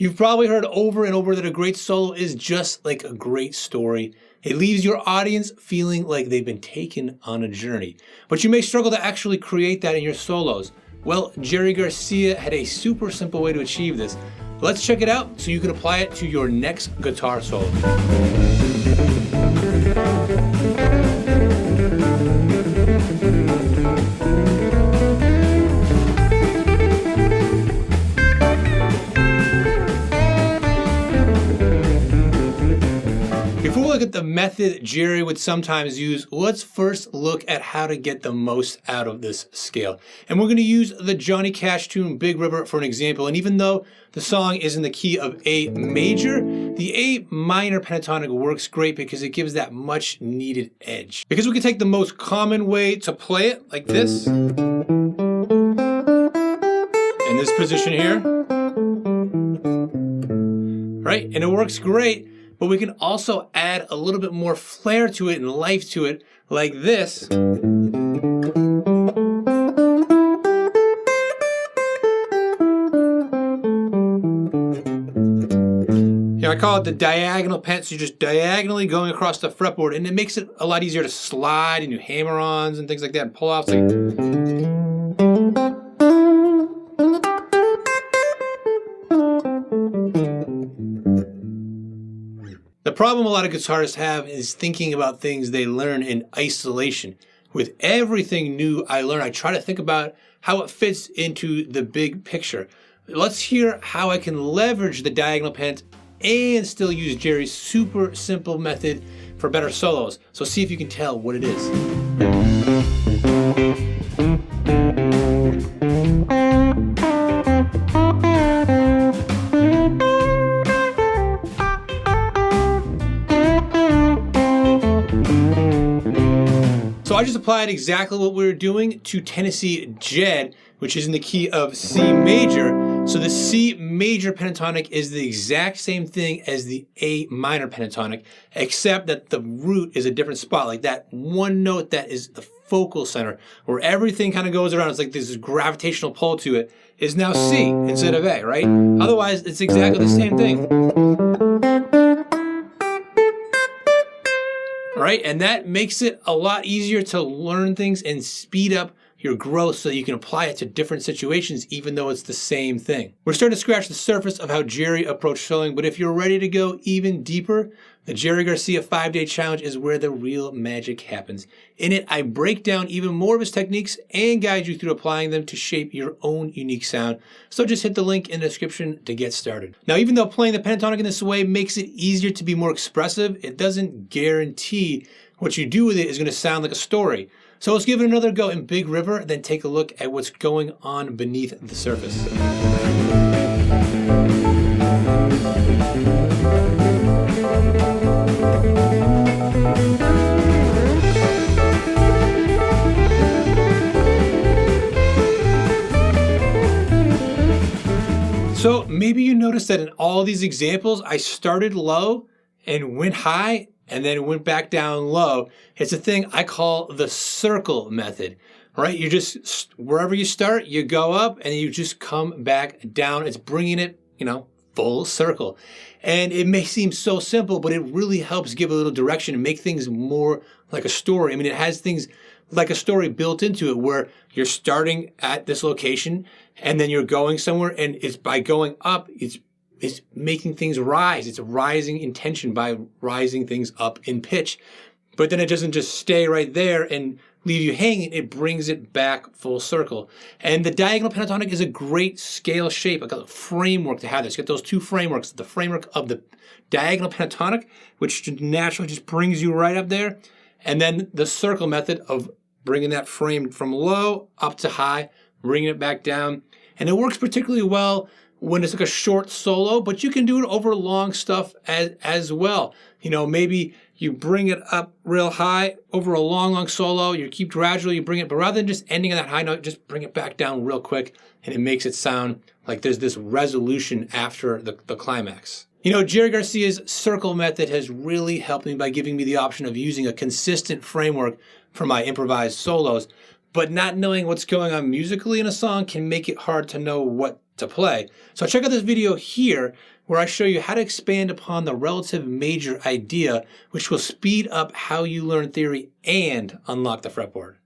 You've probably heard over and over that a great solo is just like a great story. It leaves your audience feeling like they've been taken on a journey. But you may struggle to actually create that in your solos. Well, Jerry Garcia had a super simple way to achieve this. Let's check it out so you can apply it to your next guitar solo. Before we look at the method Jerry would sometimes use, let's first look at how to get the most out of this scale. And we're going to use the Johnny Cash tune Big River for an example. And even though the song is in the key of A major, the A minor pentatonic works great because it gives that much needed edge. Because we can take the most common way to play it, like this, in this position here, right? And it works great. But we can also add a little bit more flair to it and life to it, like this. I call it the diagonal pen, so you're just diagonally going across the fretboard, and it makes it a lot easier to slide and do hammer-ons and things like that, and pull offs. The problem a lot of guitarists have is thinking about things they learn in isolation. With everything new I learn, I try to think about how it fits into the big picture. Let's hear how I can leverage the diagonal pen and still use Jerry's super simple method for better solos. So see if you can tell what it is. So I just applied exactly what we were doing to Tennessee Jed, which is in the key of C major. So the C major pentatonic is the exact same thing as the A minor pentatonic, except that the root is a different spot, like that one note that is the focal center, where everything kind of goes around. It's like this gravitational pull to it, is now C instead of A, right? Otherwise, it's exactly the same thing. Right? And that makes it a lot easier to learn things and speed up your growth so you can apply it to different situations even though it's the same thing. We're starting to scratch the surface of how Jerry approached soloing, but if you're ready to go even deeper, the Jerry Garcia 5-Day Challenge is where the real magic happens. In it, I break down even more of his techniques and guide you through applying them to shape your own unique sound. So just hit the link in the description to get started. Now, even though playing the pentatonic in this way makes it easier to be more expressive, it doesn't guarantee what you do with it is going to sound like a story. So let's give it another go in Big River, then take a look at what's going on beneath the surface. So maybe you noticed that in all these examples, I started low and went high and then went back down low. It's a thing I call the circle method, right? You just, wherever you start, you go up and you just come back down. It's bringing it, full circle. And it may seem so simple, but it really helps give a little direction and make things more like a story. I mean, it has things like a story built into it where you're starting at this location and then you're going somewhere, and it's by going up, it's making things rise. It's rising in tension by rising things up in pitch. But then it doesn't just stay right there and leave you hanging. It brings it back full circle. And the diagonal pentatonic is a great scale shape, like a framework to have this. Get those two frameworks, the framework of the diagonal pentatonic, which naturally just brings you right up there, and then the circle method of bringing that frame from low up to high, bringing it back down. And it works particularly well when it's like a short solo, but you can do it over long stuff as well. Maybe you bring it up real high over a long solo, you keep gradually, you bring it, but rather than just ending on that high note, just bring it back down real quick, and it makes it sound like there's this resolution after the climax. Jerry Garcia's circle method has really helped me by giving me the option of using a consistent framework for my improvised solos, but not knowing what's going on musically in a song can make it hard to know what to play. So check out this video here where I show you how to expand upon the relative major idea, which will speed up how you learn theory and unlock the fretboard.